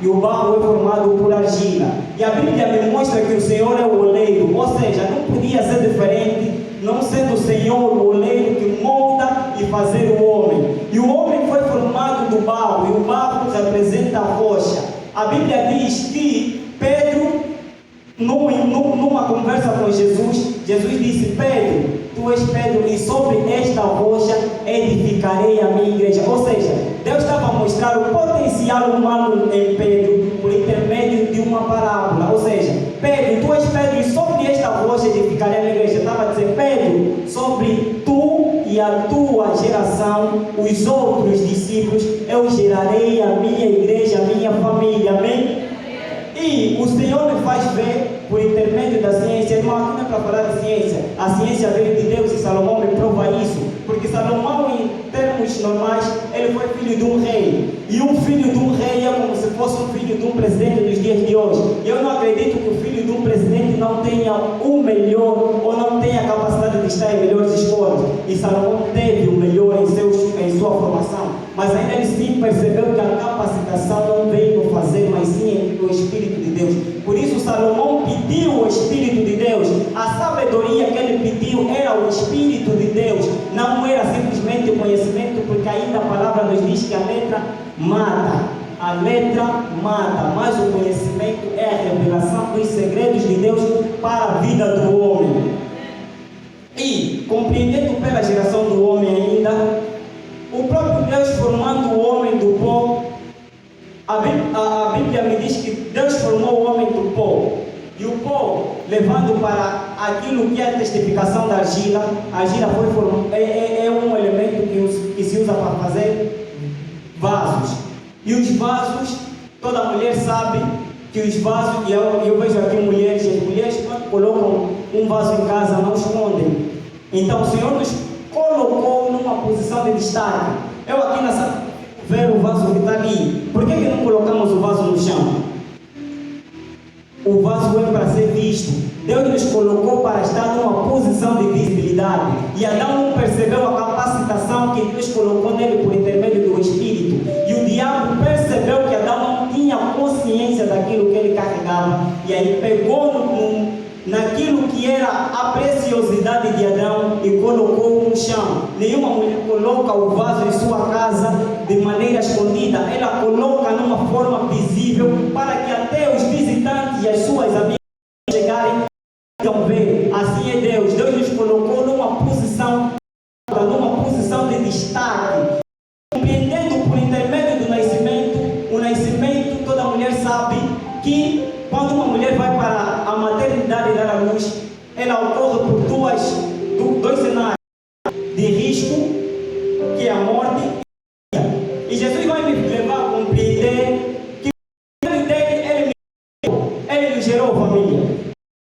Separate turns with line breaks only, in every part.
e o barro é formado por argila. E a Bíblia me mostra que o Senhor é o oleiro, ou seja, não podia ser diferente, não sendo o Senhor o oleiro que molda e fazer o homem. E o homem foi formado do barro, e o barro representa a rocha. A Bíblia diz que Pedro, numa conversa com Jesus, Jesus disse: Pedro, tu és Pedro, e sobre esta rocha edificarei a minha igreja. Ou seja, Deus estava a mostrar o potencial humano em Pedro por intermédio de uma parábola. Ou seja, Pedro, tu és Pedro, e sobre esta rocha edificarei a minha igreja. Estava a dizer: Pedro, sobre tu e a tua geração, os outros discípulos, eu gerarei a minha igreja, a minha família. Amém? E o Senhor me faz ver, por intermédio da ciência, irmão, aqui não é para falar de ciência, a ciência veio de Deus e Salomão me prova isso, porque Salomão, em termos normais, ele foi filho de um rei, e um filho de um rei é como se fosse um filho de um presidente dos dias de hoje. Eu não acredito que o filho de um presidente não tenha o melhor, ou não tenha a capacidade de estar em melhores escolas, e Salomão teve o melhor em sua formação, mas ainda ele sim percebeu que a capacitação não veio no fazer, mas sim no Espírito de Deus. Por isso Salomão pediu o Espírito de Deus. A sabedoria que ele pediu era o Espírito de Deus, não era simplesmente o conhecimento, porque ainda a palavra nos diz que a letra mata. A letra mata, mas o conhecimento é a revelação dos segredos de Deus para a vida do homem. E, compreendendo pela geração do homem ainda, o próprio Deus formando o homem do pó, a Bíblia me diz que Deus formou o homem do pó, e o pó, levando para aquilo que é a testificação da argila, a argila é um elemento que se usa para fazer vasos, e os vasos, toda mulher sabe que os vasos, e eu vejo aqui mulheres, as mulheres quando colocam um vaso em casa não escondem. Então o Senhor nos colocou numa posição de destaque. Eu aqui nessa ver o vaso que está ali, por que não colocamos o vaso no chão? O vaso é para ser visto. Deus nos colocou para estar numa posição de visibilidade, e Adão não percebeu a capacitação que Deus colocou nele por intermédio do Espírito, e o diabo percebeu que Adão não tinha consciência daquilo que ele carregava, e aí pegou naquilo que era a preciosidade de Adão e colocou no chão. Nenhuma mulher coloca o vaso em sua casa de maneira escondida, ela coloca numa forma visível, para que até os visitantes e as suas amigas chegarem e vão ver. Assim é Deus. Deus nos colocou numa posição de destaque. Compreendendo por intermédio do nascimento, o nascimento, toda mulher sabe que quando uma mulher vai para a maternidade dar à luz, ela ocorre por dois cenários de risco, que é a morte e a vida. E Jesus vai me levar a compreender que o filho dele, ele nos gerou família.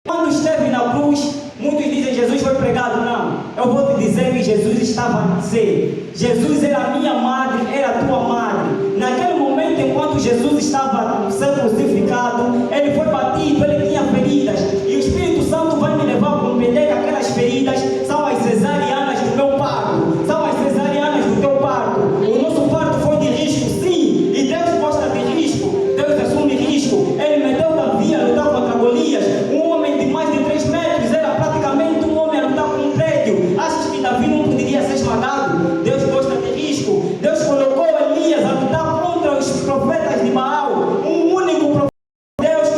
Quando esteve na cruz, muitos dizem Jesus foi pregado. Não, eu vou te dizer que Jesus estava a dizer: Jesus era a minha madre, era a tua madre. Naquele momento, enquanto Jesus estava a ser crucificado, ele foi batido, ele tinha feridas, e o Espírito Santo vai me levar a compreender que aquelas feridas são as cesarianas do meu parto, são as cesarianas do teu parto. O nosso parto foi de risco, sim, e Deus gosta de risco, Deus assume risco. Ele meteu Davi a lutar contra Golias, um homem de mais de 3 metros, era praticamente um homem a lutar com um prédio. Achas que Davi não poderia ser esmagado? Deus gosta de risco. Deus colocou Elias a lutar contra os profetas de Baal, um único profeta de Deus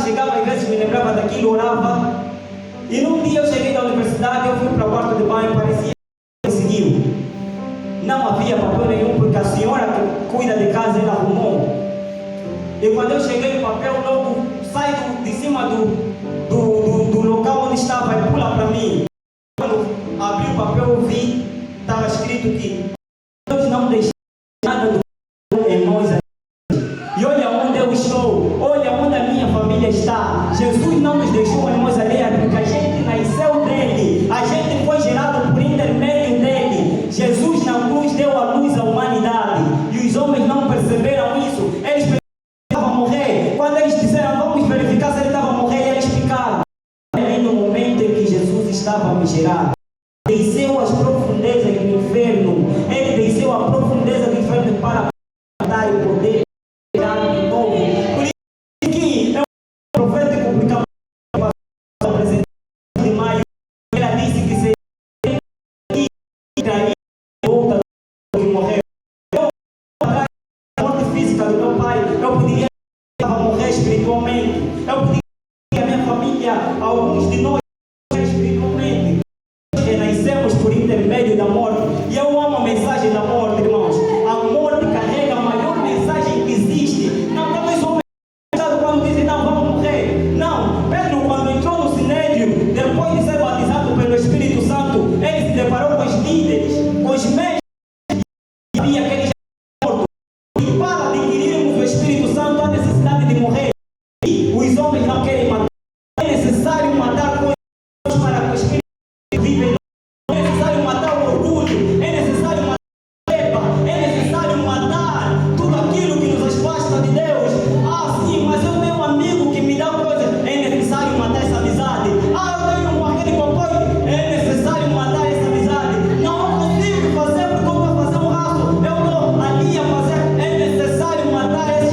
chegava às vezes, me lembrava daquilo, orava. E num dia eu cheguei da universidade, eu fui para o quarto de banho, parecia que conseguiu. Não havia papel nenhum, porque a senhora que cuida de casa, ela arrumou. E quando eu cheguei, o papel logo sai de cima do local onde estava e pula para mim. Quando abri o papel, eu vi, estava escrito que Deus não deixou nada do em nós. E olha onde eu estou, olha onde a minha família está. Jesus não nos deixou em nós alheias, porque a gente nasceu dele, a gente foi gerado por intermédio dele. Jesus na cruz deu a luz à humanidade e os homens não perceberam isso. Eles pensavam a morrer. Quando eles disseram vamos verificar se ele estava a morrer, eles ficaram. Ali no momento em que Jesus estava a me gerar, desceu as profundezas do inferno. Ele desceu a profundeza do inferno para dar o poder de novo. Por isso que é um profético, porque a presidente de maio, ela disse que seria trair volta do que morreu. Eu, atrás da morte física do meu pai, eu poderia morrer espiritualmente. Eu poderia que a minha família, alguns de nós, espiritualmente. Renascemos por intermédio da morte. E eu amo a mensagem da morte, irmãos. A morte carrega a maior mensagem que existe. Não, talvez o homem quando dizem não, vamos morrer. Não, Pedro, quando entrou no sinédrio, depois de ser batizado pelo Espírito Santo, ele se deparou com os líderes, com os mestres, e sabia que eles já mortos. E para adquirirmos o Espírito Santo, há necessidade de morrer. E os homens não querem matar. É necessário matar coisas para que o Espírito vive. É necessário matar o orgulho, é necessário matar a raiva, é necessário matar tudo aquilo que nos afasta de Deus. Ah, sim, mas eu tenho um amigo que me dá coisas, é necessário matar essa amizade. Ah, eu tenho aquele companheiro, é necessário matar essa amizade. Não consigo fazer porque eu vou fazer um raço, eu estou ali a fazer, é necessário matar esses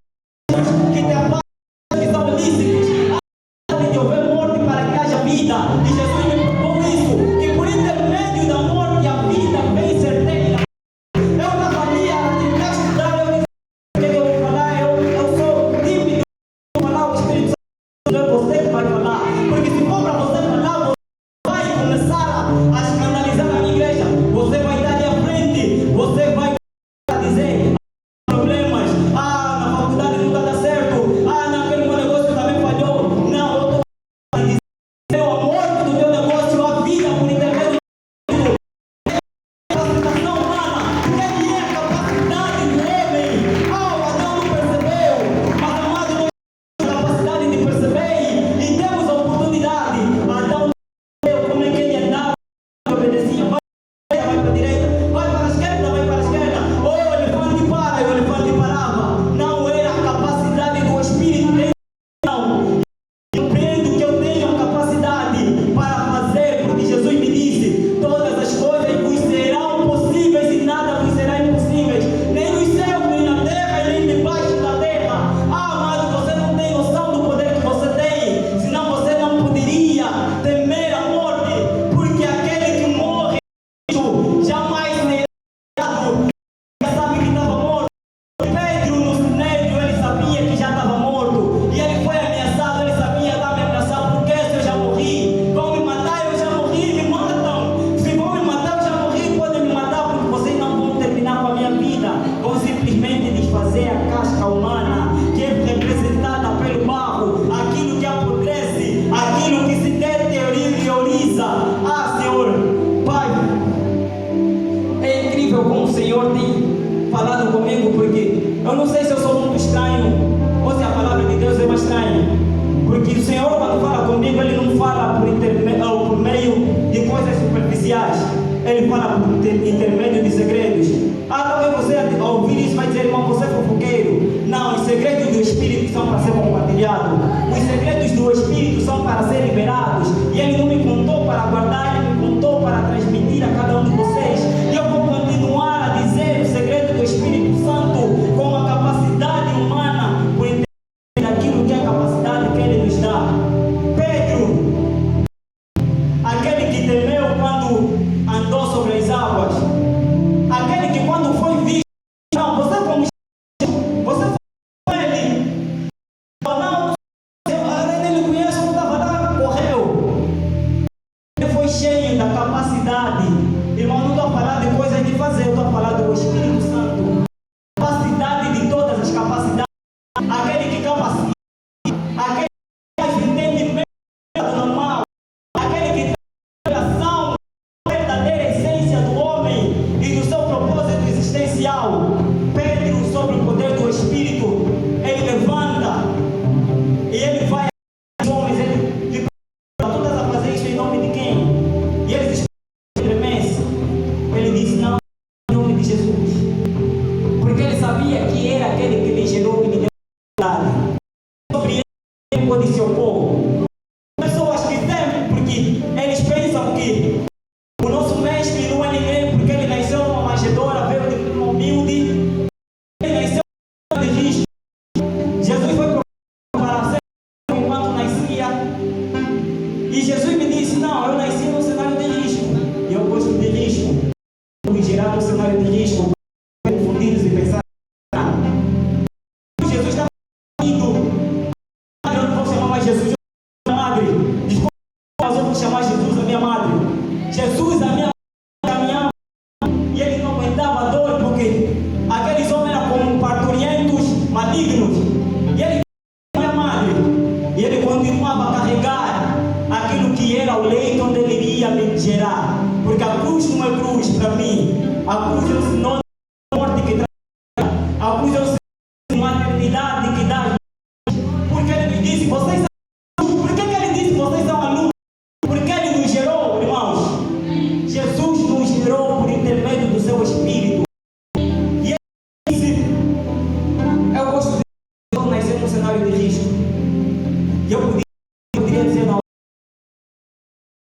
que te afastam, que são lícitos. De houver morte para que haja vida. E Jesus me propôs isso, que por intermédio da morte a vida vem certeira. Eu estava ali a estudar, eu disse que eu vou falar, eu sou tímido, eu vou falar, o Espírito Santo é você que vai falar. Porque se for para você falar, você vai começar a escandalizar a minha igreja. Você vai estar ali à frente, você vai dizer problemas, na faculdade não está dando certo, naquele meu negócio também falhou. Não, eu estou a dizer a morte do teu negócio, a vida por intermédio da capacitação humana. Quem é a capacidade do homem? O Adão não percebeu, mas amado, nós temos a capacidade de perceber e temos a oportunidade. Adão não percebeu como é que ele andava, obedecia, vai para a direita, vai para a esquerda, vai para a esquerda. O elefante para, o elefante parava. Não era a capacidade do Espírito dele, não. Eu creio que eu tenho a capacidade para fazer, porque Jesus me disse: todas as coisas vos serão possíveis e nada vos será impossíveis, nem nos céus, nem na terra, nem debaixo da terra. Amado, você não tem noção do poder que você tem, senão você não poderia temer a morte, porque aquele que morre jamais será dado. Já sabe que estava morto. Pedro no sinédrio, ele sabia que já estava morto. E ele foi ameaçado, ele sabia, estava me ameaçado, porque se eu já morri, vão me matar, eu já morri, me matam. Se vão me matar, eu já morri, podem me matar, porque vocês não vão terminar com a minha vida. Vão simplesmente desfazer a casca humana, que é representada pelo barro, aquilo que apodrece, aquilo que se deterioriza. Senhor, Pai, é incrível como o Senhor tem falado comigo, porque eu não sei se eu sou muito estranho ou se a palavra de Deus é mais estranha. Porque o Senhor, quando fala comigo, Ele não fala por meio de coisas superficiais. Ele fala por intermédio de segredos. Talvez você ao ouvir isso vai dizer: irmão, você é fofoqueiro. Não, os segredos do Espírito são para ser compartilhados. Os segredos do Espírito são para ser liberados. E Ele não me contou para guardar, Ele me contou para transmitir a cada um de vocês. E eu vou continuar a dizer o segredo do Espírito Santo com a capacidade humana, por intermédio daquilo que é a capacidade que Ele nos dá. Pedro, aquele que temeu quando andou sobre as águas, aquele que quando foi visto, não, você como ele, não, sabia que era aquele que lhe gerou e lhe deu liberdade. Sobre ele pode se opor. Pessoas que temem porque eles pensam que o nosso mestre não é ninguém porque ele nasceu numa manjedoura, veio de uma humilde, ele nasceu de risco. Jesus foi para ser enquanto nascia. E Jesus me disse, não, eu nasci num cenário de risco. E eu gosto de risco. Fui gerado num cenário de risco. Confundidos e pensar. Jesus estava indo. Eu não vou chamar mais Jesus a minha madre. Desculpa, mas eu vou chamar Jesus a minha madre. Jesus a minha caminhava. E ele não aguentava a dor porque aqueles homens eram como parturientos malignos. E ele minha madre. E ele continuava a carregar aquilo que era o leito onde ele iria me gerar. Porque a cruz não é cruz para mim. A cruz é o sinônimo